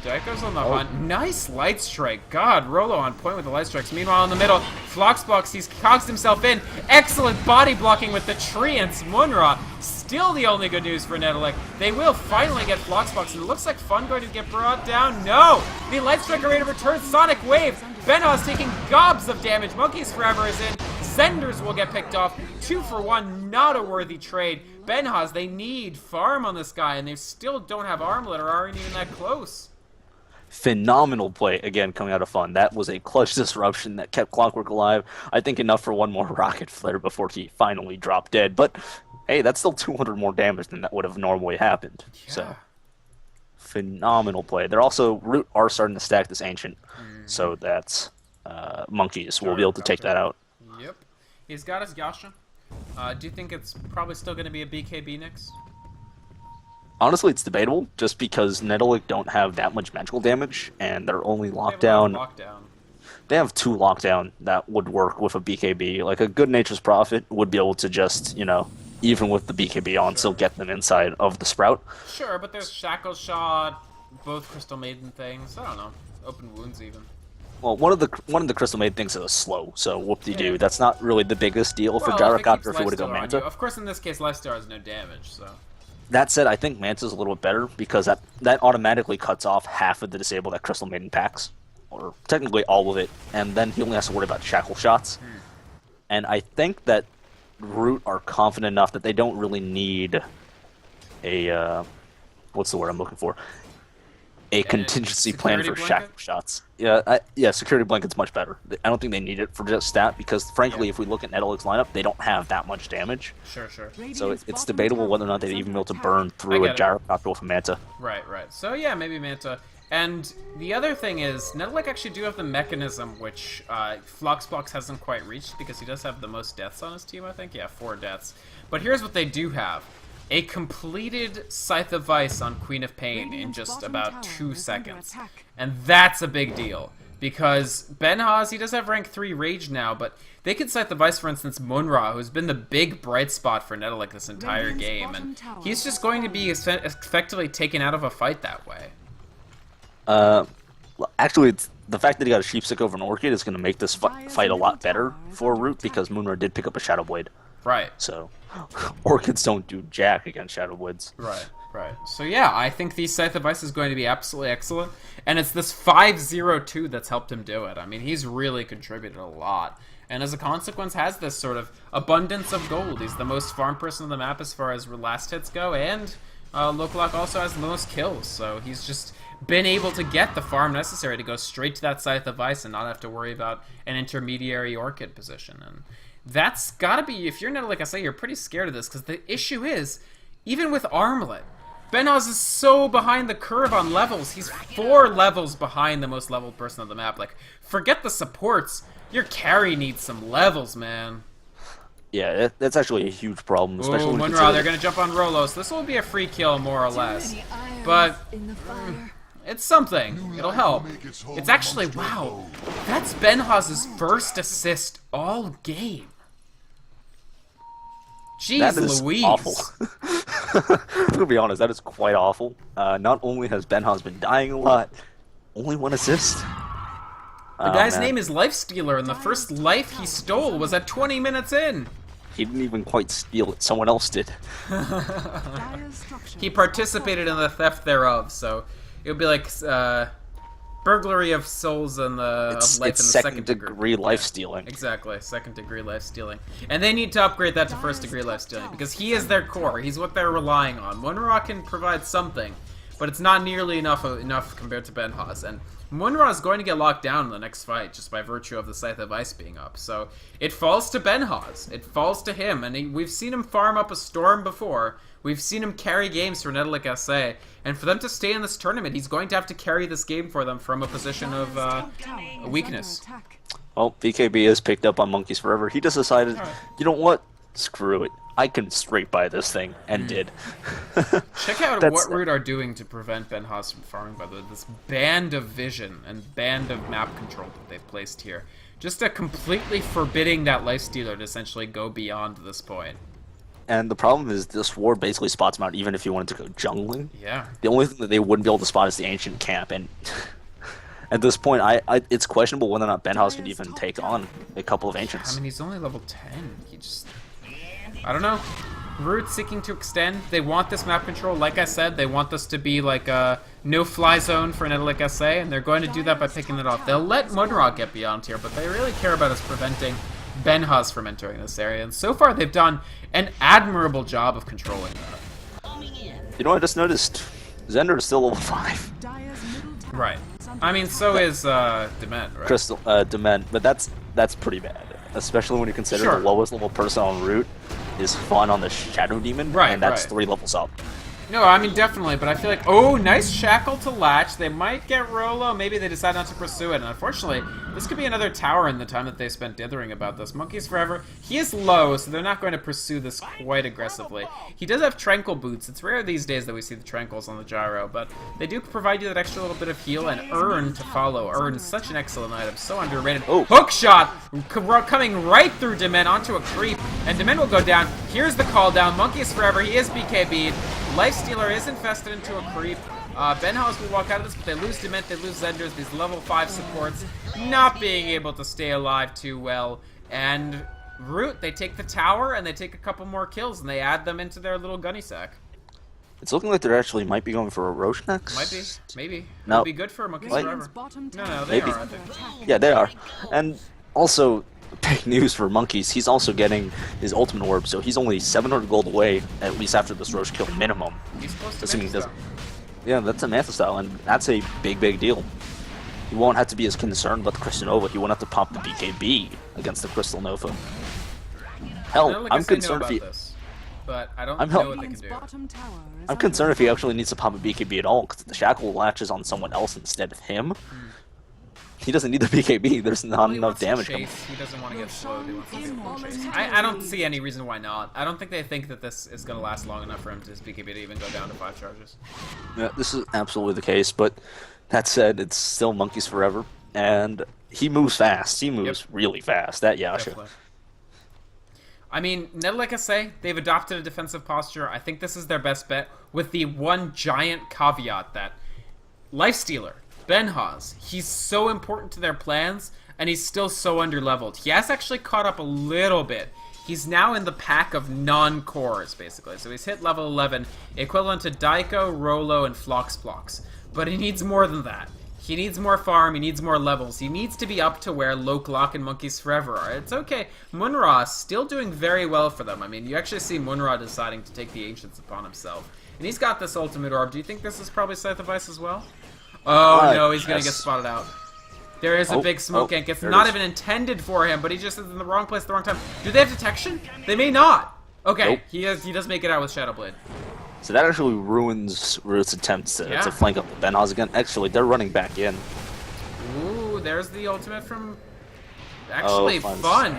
B: Daiko's on the hunt. Nice light strike. God, Rolo on point with the light strikes. Meanwhile, in the middle, Floxbox, he's cogs himself in. Excellent body blocking with the tree and Munra. Still the only good news for Netolic. They will finally get Floxbox, and it looks like Fun going to get brought down. No! The light striker rate of return. Sonic Wave. Benhaz taking gobs of damage. Monkeys Forever is in. Zenders will get picked off. 2 for 1, not a worthy trade. Benhaz, they need farm on this guy, and they still don't have Armlet or aren't even that close.
C: Phenomenal play, again, coming out of Fun. That was a clutch disruption that kept Clockwork alive. I think enough for one more rocket flare before he finally dropped dead. But, hey, that's still 200 more damage than that would have normally happened.
B: Yeah.
C: So, phenomenal play. They're also, Root are starting to stack this Ancient, so that Monkeys will be able to take that out.
B: Yep. He's got his Yasha. Do you think it's probably still going to be a BKB next?
C: Honestly, it's debatable, just because Netolic don't have that much magical damage, and they're only lockdown. They have 2 lockdown that would work with a BKB. Like, a good Nature's Prophet would be able to just, you know, even with the BKB on, still get them inside of the Sprout.
B: Sure, but there's Shackle Shot, both Crystal Maiden things, I don't know, Open Wounds even.
C: Well, one of the Crystal Maiden things is slow, so whoop-de-doo.
B: Yeah.
C: That's not really the biggest deal for Gyrocopter if it would have gone Manta.
B: Of course, in this case, Lifesteal has no damage, so...
C: That said, I think Manta's a little bit better, because that automatically cuts off half of the disable that Crystal Maiden packs. Or technically all of it, and then he only has to worry about Shackle Shots. And I think that Root are confident enough that they don't really need a, what's the word I'm looking for? A contingency plan for Shackle Shots. Yeah, Security Blanket's much better. I don't think they need it for just stat, because frankly, if we look at Netolic's lineup, they don't have that much damage.
B: Sure.
C: So it's debatable whether or not they'd even be able to burn through a Gyrocopter with a Manta.
B: Right. So yeah, maybe Manta. And the other thing is, Netolic actually do have the mechanism, which Floxbox hasn't quite reached, because he does have the most deaths on his team, I think. Yeah, 4 deaths. But here's what they do have. A completed Scythe of Vice on Queen of Pain in just about 2 seconds. And that's a big deal, because Benhaz, he does have rank 3 Rage now, but they could Scythe of Vice, for instance, Munra, who's been the big bright spot for Netolic this entire game, and he's just going to be effectively taken out of a fight that way.
C: Actually, it's the fact that he got a Sheepstick over an Orchid is going to make this fight a lot better for Root, because Moonra did pick up a Shadow Blade.
B: Right.
C: So, Orchids don't do jack against Shadow Blades.
B: Right. So yeah, I think the Scythe of Vice is going to be absolutely excellent, and it's this 5-0-2 that's helped him do it. I mean, he's really contributed a lot, and as a consequence has this sort of abundance of gold. He's the most farm person on the map as far as last hits go, and Lokalok also has the most kills, so he's just been able to get the farm necessary to go straight to that Scythe of Vice and not have to worry about an intermediary Orchid position. And that's gotta be, if you're Netolic.SA, you're pretty scared of this, because the issue is, even with Armlet, Benhaz is so behind the curve on levels. He's 4 levels behind the most leveled person on the map. Like, forget the supports. Your carry needs some levels, man.
C: Yeah, that's actually a huge problem, especially when you
B: consider... they're gonna jump on Rolo, so this will be a free kill, more or less. But... it's something. It'll help. It's actually, wow, that's Benhaz's first assist all game. Jeez
C: That is
B: Louise.
C: awful. I'm gonna be honest, that is quite awful. Not only has Benha's been dying a lot, only 1 assist.
B: The guy's name is Lifestealer, and the first life he stole was at 20 minutes in.
C: He didn't even quite steal it, someone else did.
B: He participated in the theft thereof, so it would be like burglary of souls and of life in the second
C: degree life stealing.
B: Exactly, second degree life stealing. And they need to upgrade that to first degree life stealing, because he is their core. He's what they're relying on. Munra can provide something, but it's not nearly enough compared to Benha's. And Munra is going to get locked down in the next fight just by virtue of the Scythe of Ice being up. So it falls to Benha's. It falls to him. And we've seen him farm up a storm before. We've seen him carry games for Netolic.SA. And for them to stay in this tournament, he's going to have to carry this game for them from a position of weakness.
C: Well, VKB is picked up on Monkeys Forever. He just decided, you know what? Screw it. I can straight buy this thing, and did.
B: Check out what Root are doing to prevent Benha's from farming, by the way. This band of vision and band of map control that they've placed here. Just a completely forbidding that Lifestealer to essentially go beyond this point.
C: And the problem is this ward basically spots him out even if you wanted to go jungling.
B: Yeah.
C: The only thing that they wouldn't be able to spot is the ancient camp, and at this point, it's questionable whether or not Benha's could even take on a couple of ancients.
B: I mean, he's only level 10. He just... I don't know. Root seeking to extend. They want this map control. Like I said, they want this to be like a no-fly zone for Netolic.SA, and they're going to do that by picking it off. They'll let Munra get beyond here, but they really care about us preventing Benha's from entering this area. And so far, they've done an admirable job of controlling that.
C: You know, I just noticed Zender is still level 5.
B: Right. I mean, so is Dement, right?
C: Crystal, Dement, but that's pretty bad. Especially when you consider the lowest level person on Root is Fawn on the Shadow Demon, and that's 3 levels up.
B: No, I mean, definitely, but I feel like, oh, nice Shackle to Latch. They might get Rolo. Maybe they decide not to pursue it. And unfortunately, this could be another tower in the time that they spent dithering about this. Monkeys Forever, he is low, so they're not going to pursue this quite aggressively. He does have Tranquil Boots. It's rare these days that we see the Tranquils on the Gyro, but they do provide you that extra little bit of heal and Urn to follow. Urn is such an excellent item, so underrated. Oh. Hook shot coming right through Dement onto a creep, and Dement will go down. Here's the call down. Monkeys Forever, he is BKB'd. Lifestealer is infested into a creep. Benha's will walk out of this, but they lose Dement, they lose Zenders, these level 5 supports not being able to stay alive too well. And Root, they take the tower, and they take a couple more kills, and they add them into their little gunny sack.
C: It's looking like they actually might be going for a Roche next.
B: Might be, maybe.
C: No.
B: It'll be good for Monkeys Forever. No, they are, I think.
C: Yeah, they are. And also, big news for Monkeys, he's also getting his ultimate orb, so he's only 700 gold away, at least after this Roche kill minimum.
B: He's supposed to
C: assuming he doesn't. Yeah, that's a Mantha style, and that's a big deal. He won't have to be as concerned about the Crystal Nova. He won't have to pop the BKB against the Crystal Nova. Hell, I'm concerned if he...
B: But I don't know what they can do.
C: I'm concerned if he actually needs to pop a BKB at all, because the Shackle latches on someone else instead of him. He doesn't need the BKB. There's not enough damage.
B: He doesn't want to get slowed. He wants to get chase. I don't see any reason why not. I don't think they think that this is going to last long enough for him to his BKB to even go down to 5 charges.
C: Yeah, this is absolutely the case, but that said, it's still Monkeys Forever, and he moves fast. He moves really fast. That Yasha.
B: Definitely. I mean, Netolic.SA, they've adopted a defensive posture. I think this is their best bet, with the one giant caveat that Lifestealer, Benha's, he's so important to their plans, and he's still so underleveled. He has actually caught up a little bit. He's now in the pack of non-cores, basically. So he's hit level 11, equivalent to Daiko, Rolo, and Floxplox. But he needs more than that. He needs more farm, he needs more levels. He needs to be up to where Lokelok and Monkeys Forever are. It's okay. Munra still doing very well for them. I mean, you actually see Munra deciding to take the Ancients upon himself. And he's got this ultimate orb. Do you think this is probably Scythe of Ice as well? Oh, no, he's going to get spotted out. There is a big smoke ink. It's not even intended for him, but he just is in the wrong place at the wrong time. Do they have detection? They may not. Okay, he does make it out with Shadowblade.
C: So that actually ruins Root's attempts to flank up the Benha's again. Actually, they're running back in.
B: Ooh, there's the ultimate from... Actually,
C: fun.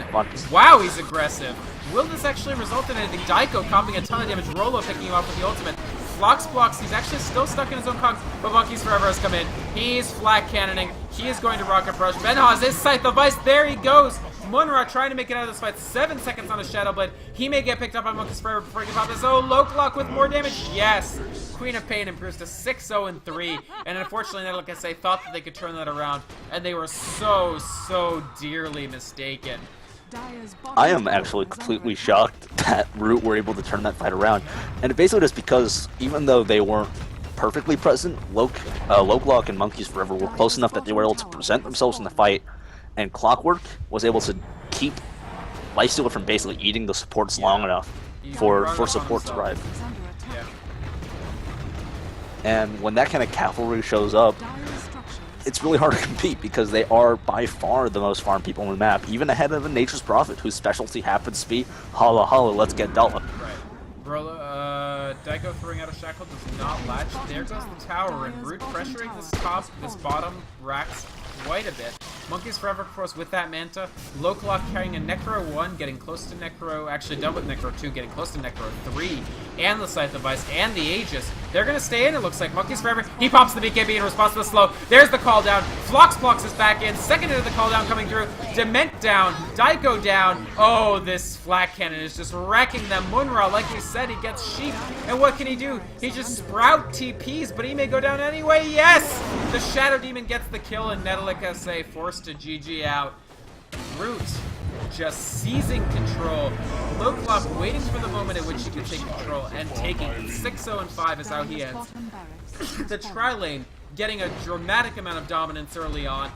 B: Wow, he's aggressive. Will this actually result in anything? Daiko comping a ton of damage. Rolo picking you off with the ultimate. Floxplox, he's actually still stuck in his own cogs, but Monkeys Forever has come in. He's flat cannoning. He is going to rocket brush. Benha's is Scythe of Ice. There he goes. Munra trying to make it out of this fight. 7 seconds on a Shadow Blade. He may get picked up by Monkeys Forever before he can pop this. Oh, Lokelock with more damage. Yes. Queen of Pain improves to 6-0-3. And unfortunately, Netolic.SA thought that they could turn that around. And they were so dearly mistaken.
C: I am actually completely shocked that Root were able to turn that fight around. And basically just because, even though they weren't perfectly present, Lokelock and Monkeys Forever were close enough that they were able to present themselves in the fight, and Clockwork was able to keep Lifestealer from basically eating the supports long enough for support to arrive.
B: Yeah.
C: And when that kind of cavalry shows up, it's really hard to compete because they are by far the most farmed people on the map, even ahead of a Nature's Prophet, whose specialty happens to be holla holla, let's get Della.
B: Right. Daiko throwing out a shackle does not latch. There goes the tower, and Root pressuring this bottom racks quite a bit. Monkeys Forever, of course, with that Manta. Lokelock carrying a Necro 1, getting close to Necro, actually done with Necro 2, getting close to Necro 3, and the Scythe Device, and the Aegis. They're going to stay in, it looks like. Monkeys Forever, he pops the BKB in response to the slow. There's the call down. Floxplox is back in. Second into the call down coming through. Dement down. Daiko down. Oh, this Flak Cannon is just wrecking them. Munra, like we said, he gets sheep. And what can he do? He just sprout TPs, but he may go down anyway. Yes! The Shadow Demon gets the kill, and Netolic.SA forced to GG out. Root just seizing control. Lokelock waiting for the moment at which he could take control and taking it. 6-0-5 is how he ends. The Tri-Lane getting a dramatic amount of dominance early on.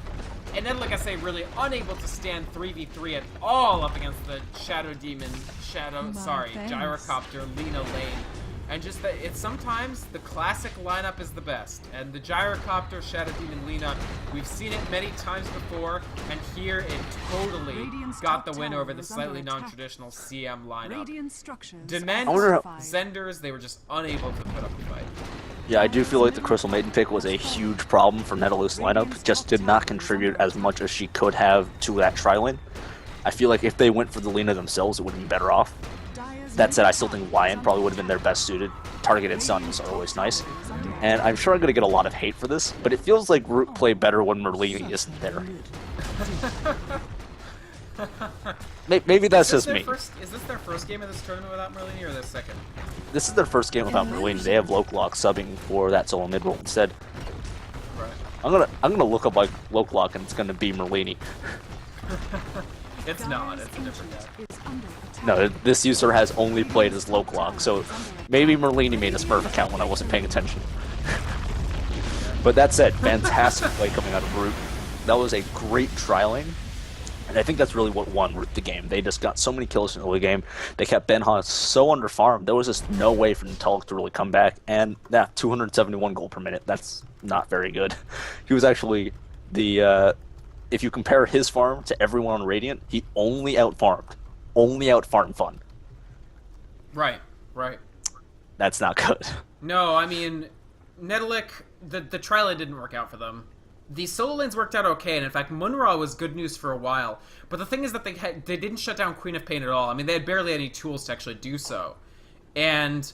B: And then, like I say, really unable to stand 3v3 at all up against the Shadow Demon, Gyrocopter, Lina lane. And just that, it's sometimes the classic lineup is the best. And the Gyrocopter, Shadow Demon, Lina, we've seen it many times before, and here it totally got the win over the slightly non-traditional CM lineup. Dement, Zenders, they were just unable to put up the fight.
C: Yeah, I do feel like the Crystal Maiden pick was a huge problem for Netoluk's lineup. Just did not contribute as much as she could have to that tri-lane. I feel like if they went for the Lina themselves, it would have been better off. That said, I still think Wyan probably would have been their best suited. Targeted stuns are always nice. And I'm sure I'm going to get a lot of hate for this, but it feels like Root play better when Merlini isn't there. Maybe that's just me.
B: Is this their first game of this tournament without Merlini, or their second?
C: This is their first game without Merlini. They have Lokelock subbing for that solo mid role instead.
B: Right.
C: I'm gonna look up like Lokelock, and it's gonna be Merlini.
B: It's not. It's a different guy.
C: No, this user has only played as Lokelock, so maybe Merlini made a Smurf account when I wasn't paying attention. But that said, fantastic play coming out of Root. That was a great trialing, and I think that's really what won Root the game. They just got so many kills in the early game. They kept Benha so under farmed. There was just no way for Netolic to really come back, and 271 gold per minute. That's not very good. He was actually the if you compare his farm to everyone on Radiant, he only out-farmed. Only out-farmed fun.
B: Right.
C: That's not good.
B: No, I mean, Netolic, the tri-lane didn't work out for them. The solo lanes worked out okay, and in fact, Munra was good news for a while. But the thing is that they didn't shut down Queen of Pain at all. I mean, they had barely any tools to actually do so. And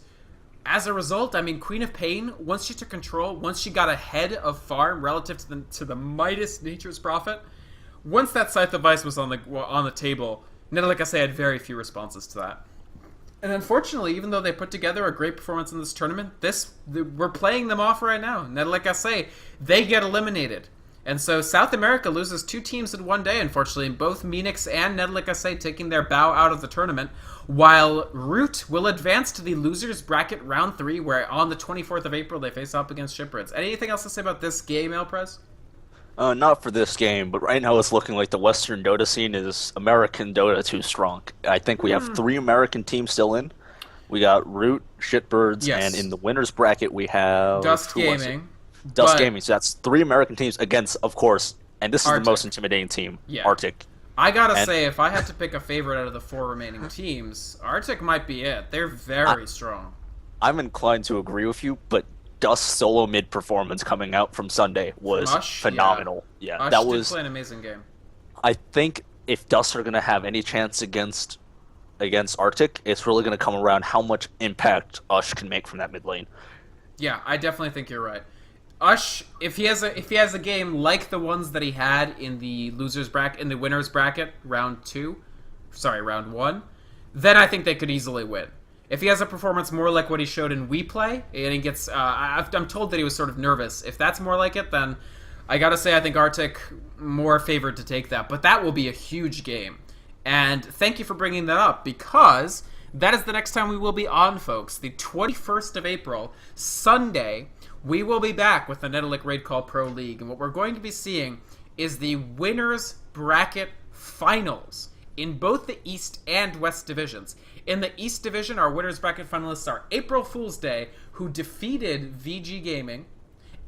B: as a result, I mean, Queen of Pain, once she took control, once she got ahead of farm relative to the Midas Nature's Prophet, once that Scythe Device was on the table, Netolic.SA had very few responses to that. And unfortunately, even though they put together a great performance in this tournament, we're playing them off right now. Netolic.SA, they get eliminated. And so South America loses 2 teams in one day, unfortunately, both Menix and Netolic.SA taking their bow out of the tournament, while Root will advance to the losers bracket round 3, where on the 24th of April they face off against Shipwrights. Anything else to say about this game, Elprez?
C: Not for this game, but right now it's looking like the Western Dota scene is American Dota too strong. I think we have 3 American teams still in. We got Root, Shitbirds,
B: yes.
C: And in the winners bracket we have
B: Dust Gaming.
C: Dust Gaming. So that's 3 American teams against, of course, and this is
B: Arctic.
C: the most intimidating team,
B: Yeah.
C: Arctic.
B: I gotta say, if I had to pick a favorite out of the 4 remaining teams, Arctic might be it. They're very strong.
C: I'm inclined to agree with you, but Dust's solo mid performance coming out from Sunday was phenomenal. Yeah,
B: Ush
C: that
B: did
C: was
B: play an amazing game.
C: I think if Dust are going to have any chance against Arctic, it's really going to come around how much impact Ush can make from that mid lane.
B: Yeah, I definitely think you're right. Ush, if he has a game like the ones that he had in the winners bracket round 1, then I think they could easily win. If he has a performance more like what he showed in We Play, and he gets, I'm told that he was sort of nervous. If that's more like it, then I gotta say I think Arctic more favored to take that. But that will be a huge game. And thank you for bringing that up, because that is the next time we will be on, folks. The 21st of April, Sunday, we will be back with the Netolic Raid Call Pro League. And what we're going to be seeing is the winners bracket finals in both the East and West divisions. In the East division, our winners bracket finalists are April Fool's Day, who defeated VG Gaming,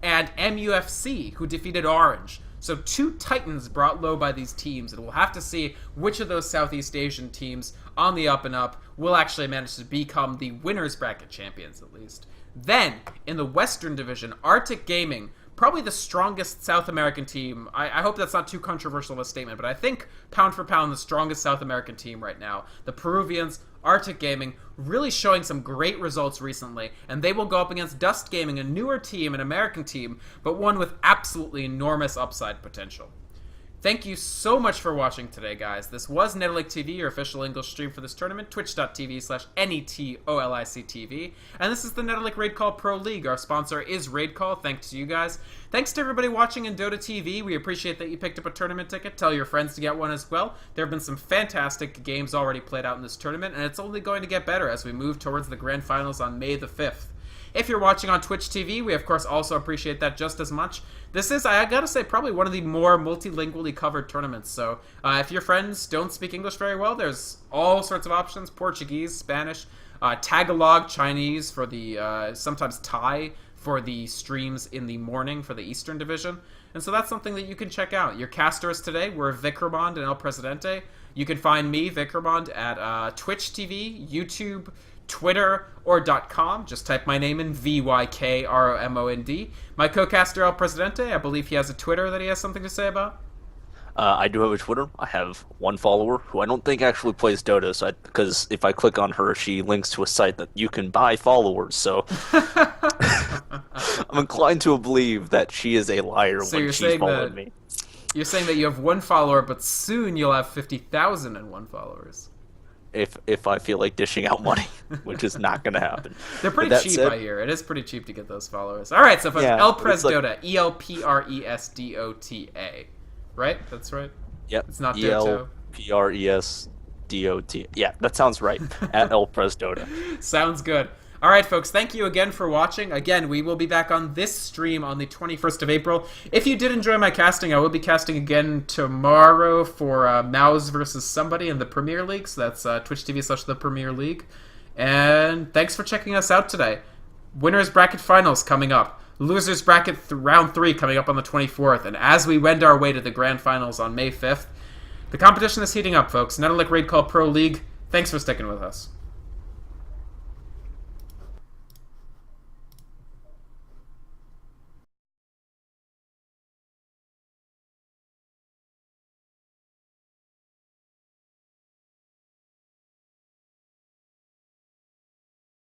B: and MUFC, who defeated Orange. So 2 titans brought low by these teams, and we'll have to see which of those Southeast Asian teams on the up and up will actually manage to become the winners bracket champions, at least. Then, in the Western division, Arctic Gaming, probably the strongest South American team. I hope that's not too controversial of a statement, but I think pound for pound the strongest South American team right now. The Peruvians, Arctic Gaming, really showing some great results recently, and they will go up against Dust Gaming, a newer team, an American team, but one with absolutely enormous upside potential. Thank you so much for watching today, guys. This was Netolic TV, your official English stream for this tournament, twitch.tv/NETOLICTV. And this is the Netolic Raid Call Pro League. Our sponsor is Raid Call. Thanks to you guys. Thanks to everybody watching in Dota TV. We appreciate that you picked up a tournament ticket. Tell your friends to get one as well. There have been some fantastic games already played out in this tournament, and it's only going to get better as we move towards the grand finals on May the 5th. If you're watching on Twitch TV, we of course also appreciate that just as much. This is, I gotta say, probably one of the more multilingually covered tournaments. So if your friends don't speak English very well, there's all sorts of options: Portuguese, Spanish, Tagalog, Chinese for the sometimes Thai for the streams in the morning for the Eastern Division. And so that's something that you can check out. Your casters today were Vykromond and El Presidente. You can find me, Vykromond, at Twitch TV, YouTube, Twitter, or .com. Just type my name in, VYKROMOND. My co-caster El Presidente, I believe he has a Twitter that he has something to say about.
C: I do have a Twitter. I have one follower who I don't think actually plays Dota, because if I click on her, she links to a site that you can buy followers, so I'm inclined to believe that she is a liar when she followed me.
B: You're saying that you have one follower, but soon you'll have 50,001 followers.
C: If I feel like dishing out money, which is not going to happen.
B: They're pretty cheap, I hear. It is pretty cheap to get those followers. All right, so folks,
C: yeah,
B: El Presdota, ELPRESDOTA. Right? That's right?
C: Yep.
B: It's not Doto.
C: ELPRESDOT. Yeah, that sounds right. At El Presdota.
B: Sounds good. All right, folks, thank you again for watching. Again, we will be back on this stream on the 21st of April. If you did enjoy my casting, I will be casting again tomorrow for Mouse versus somebody in the Premier League. So that's Twitch TV/The Premier League. And thanks for checking us out today. Winners Bracket Finals coming up. Losers Bracket Round 3 coming up on the 24th. And as we wend our way to the Grand Finals on May 5th, the competition is heating up, folks. Netolic Raid Call Pro League, thanks for sticking with us.